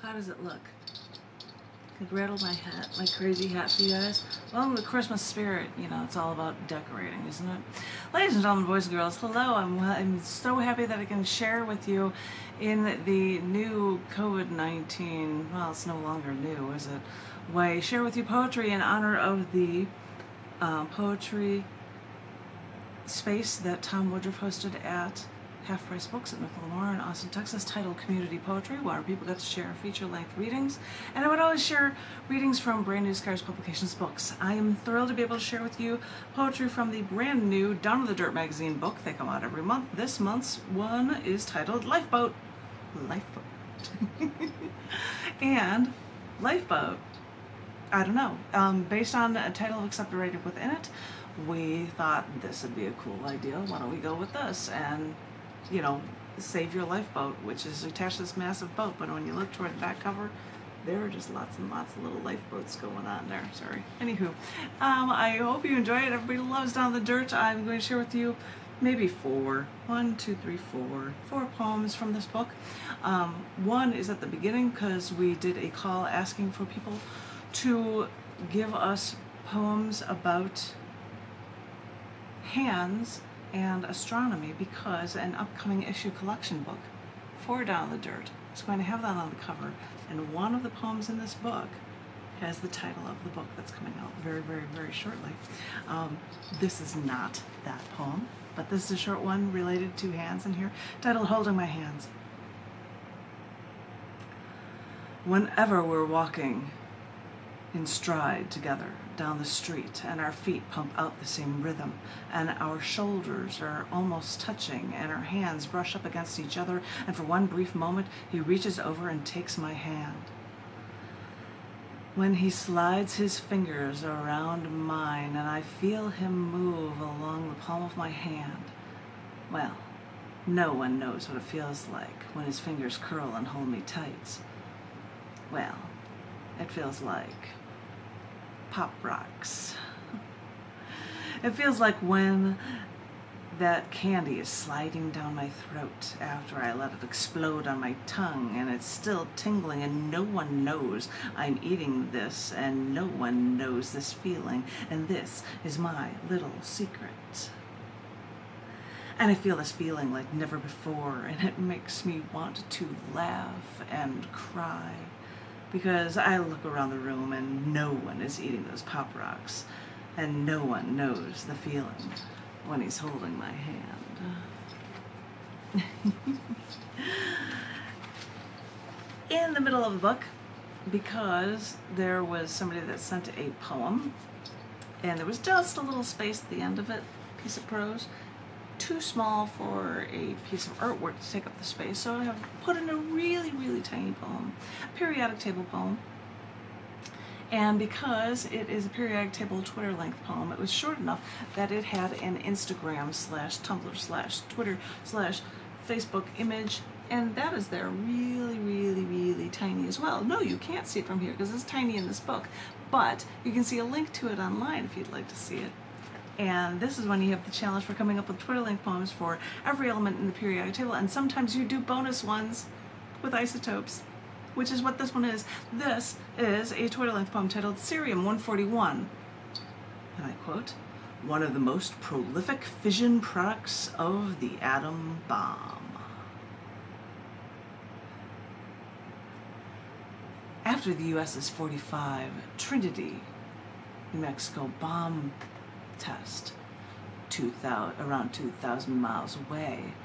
How does it look? Could rattle my hat, my crazy hat for you guys. Welcome to the Christmas spirit. You know, it's all about decorating, isn't it? Ladies and gentlemen, boys and girls, hello. I'm so happy that I can share with you in the new COVID-19, well, it's no longer new, is it? Way, share with you poetry in honor of the poetry space that Tom Woodruff hosted at Half Price Books at Lamar in Austin, Texas, titled Community Poetry, where people got to share feature-length readings. And I would always share readings from Brand New Scars Publications books. I am thrilled to be able to share with you poetry from the brand new Down to the Dirt magazine book. They come out every month. This month's one is titled Lifeboat. Lifeboat. And Lifeboat, I don't know, based on a title of accepted rating within it, we thought this would be a cool idea. Why don't we go with this? And you know, save your lifeboat, which is attached to this massive boat. But when you look toward the back cover, there are just lots and lots of little lifeboats going on there. Sorry. Anywho, I hope you enjoy it. Everybody loves Down the Dirt. I'm going to share with you maybe four poems from this book. One is at the beginning because we did a call asking for people to give us poems about hands and astronomy, because an upcoming issue collection book for Down the Dirt is going to have that on the cover, and one of the poems in this book has the title of the book that's coming out very, very, very shortly. This is not that poem, but this is a short one related to hands in here, titled Holding My Hands. Whenever we're walking in stride together down the street, and our feet pump out the same rhythm, and our shoulders are almost touching, and our hands brush up against each other, and for one brief moment he reaches over and takes my hand. When he slides his fingers around mine and I feel him move along the palm of my hand, well, no one knows what it feels like when his fingers curl and hold me tight. Well, it feels like Pop Rocks. It feels like when that candy is sliding down my throat after I let it explode on my tongue, and it's still tingling, and no one knows I'm eating this, and no one knows this feeling, and this is my little secret. And I feel this feeling like never before, and it makes me want to laugh and cry, because I look around the room and no one is eating those Pop Rocks, and no one knows the feeling when he's holding my hand. In the middle of the book, because there was somebody that sent a poem, and there was just a little space at the end of it, piece of prose, too small for a piece of artwork to take up the space, so I have put in a really, really tiny poem, a periodic table poem. And because it is a periodic table Twitter length poem, it was short enough that it had an Instagram / Tumblr / Twitter / Facebook image, and that is there really, really, really tiny as well. No, you can't see it from here because it's tiny in this book, but you can see a link to it online if you'd like to see it. And this is when you have the challenge for coming up with Twitter-length poems for every element in the periodic table, and sometimes you do bonus ones with isotopes, which is what this one is. This is a Twitter-length poem titled Cerium 141, and I quote, "One of the most prolific fission products of the atom bomb." After the USS 45 Trinity, New Mexico bomb test around 2,000 miles away,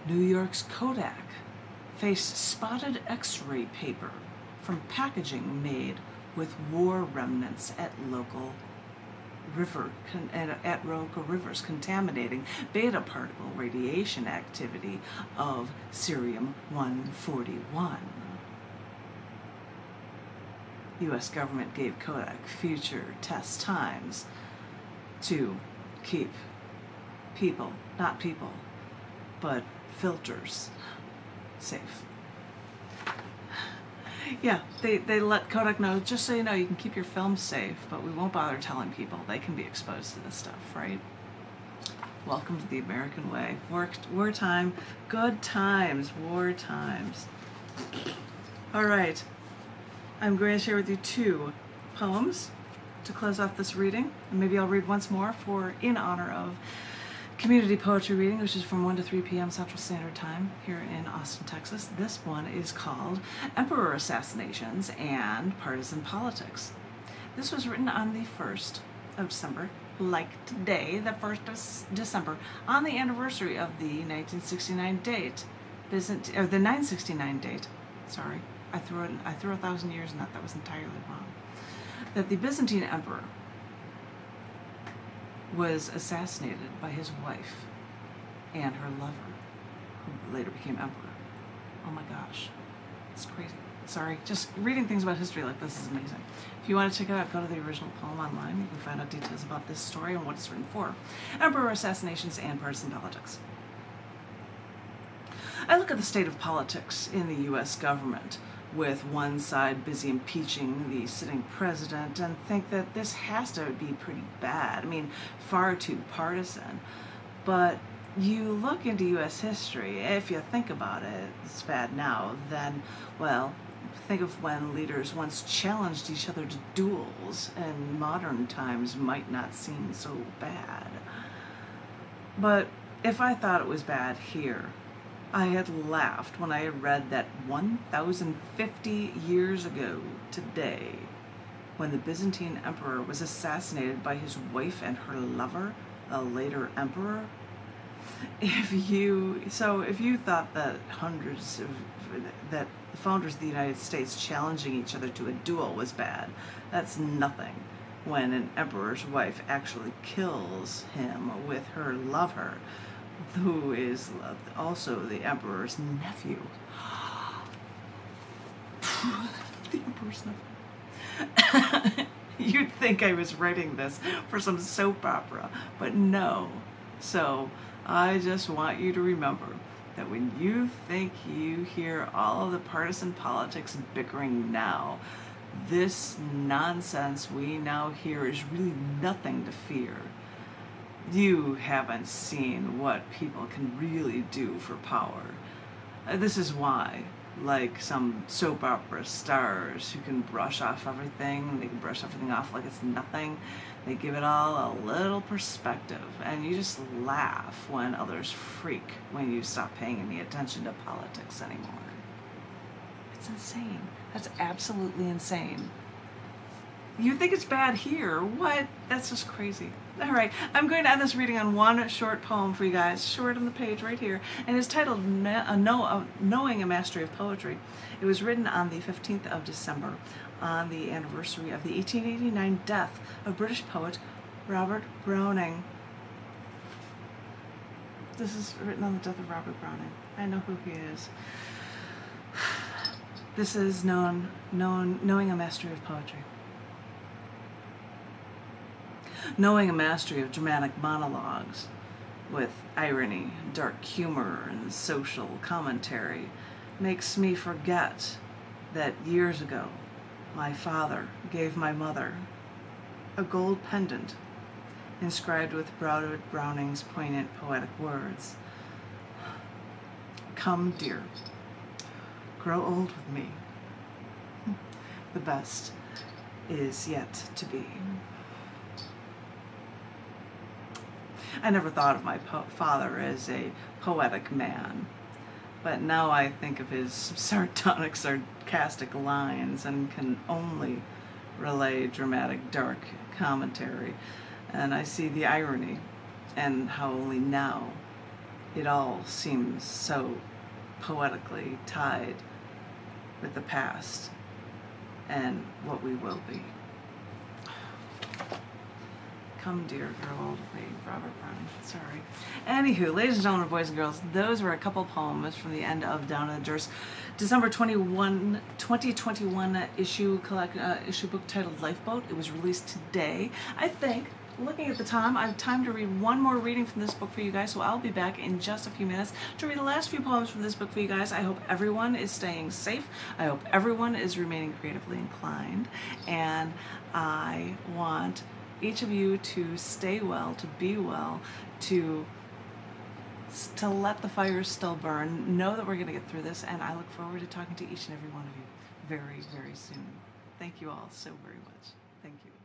New York's Kodak faced spotted X-ray paper from packaging made with war remnants at local rivers, contaminating beta particle radiation activity of Cerium 141. The U.S. government gave Kodak future test times to keep not people, but filters safe. Yeah, they let Kodak know, just so you know, you can keep your film safe, but we won't bother telling people. They can be exposed to this stuff, right? Welcome to the American way. Wartime, good times, war times. All right, I'm going to share with you 2 poems to close off this reading, and maybe I'll read once more in honor of community poetry reading, which is from 1 to 3 p.m. Central Standard Time here in Austin, Texas. This one is called Emperor Assassinations and Partisan Politics. This was written on the 1st of December, like today, the 1st of December, on the anniversary of the 1969 date, the 969 date. Sorry, I threw 1,000 years in that. That was entirely wrong. That the Byzantine emperor was assassinated by his wife and her lover, who later became emperor. Oh my gosh, it's crazy. Sorry, just reading things about history like this is amazing. If you want to check it out, go to the original poem online. You can find out details about this story and what it's written for. Emperor Assassinations and Partisan Politics. I look at the state of politics in the U.S. government, with one side busy impeaching the sitting president, and think that this has to be pretty bad. I mean, far too partisan. But you look into U.S. history, if you think about it, it's bad now, then, well, think of when leaders once challenged each other to duels, and modern times might not seem so bad. But if I thought it was bad here, I had laughed when I had read that 1,050 years ago today, when the Byzantine emperor was assassinated by his wife and her lover, a later emperor. If you thought that that the founders of the United States challenging each other to a duel was bad, that's nothing when an emperor's wife actually kills him with her lover, who is also the emperor's nephew. The emperor's nephew. You'd think I was writing this for some soap opera, but no. So I just want you to remember that when you think you hear all of the partisan politics and bickering now, this nonsense we now hear is really nothing to fear. You haven't seen what people can really do for power. This is why, like some soap opera stars who can brush off everything, they can brush everything off like it's nothing, they give it all a little perspective, and you just laugh when others freak when you stop paying any attention to politics anymore. It's insane. That's absolutely insane. You think it's bad here? What? That's just crazy. All right, I'm going to end this reading on one short poem for you guys, short on the page right here, and it's titled Knowing a Mastery of Poetry. It was written on the 15th of December, on the anniversary of the 1889 death of British poet Robert Browning. This is written on the death of Robert Browning. I know who he is. This is Knowing a Mastery of Poetry. Knowing a mastery of dramatic monologues with irony, dark humor, and social commentary makes me forget that years ago my father gave my mother a gold pendant inscribed with Robert Browning's poignant poetic words. Come, dear, grow old with me. The best is yet to be. I never thought of my father as a poetic man, but now I think of his sardonic, sarcastic lines and can only relay dramatic, dark commentary. And I see the irony and how only now it all seems so poetically tied with the past and what we will be. Come, dear, grow old with me, Robert Browning. Sorry. Anywho, ladies and gentlemen, boys and girls, those were a couple poems from the end of Down in the Durs, December 2021 issue book titled Lifeboat. It was released today. I think, looking at the time, I have time to read one more reading from this book for you guys, so I'll be back in just a few minutes to read the last few poems from this book for you guys. I hope everyone is staying safe. I hope everyone is remaining creatively inclined, and I want each of you to stay well, to be well, to let the fires still burn. Know that we're going to get through this, and I look forward to talking to each and every one of you very, very soon. Thank you all so very much. Thank you.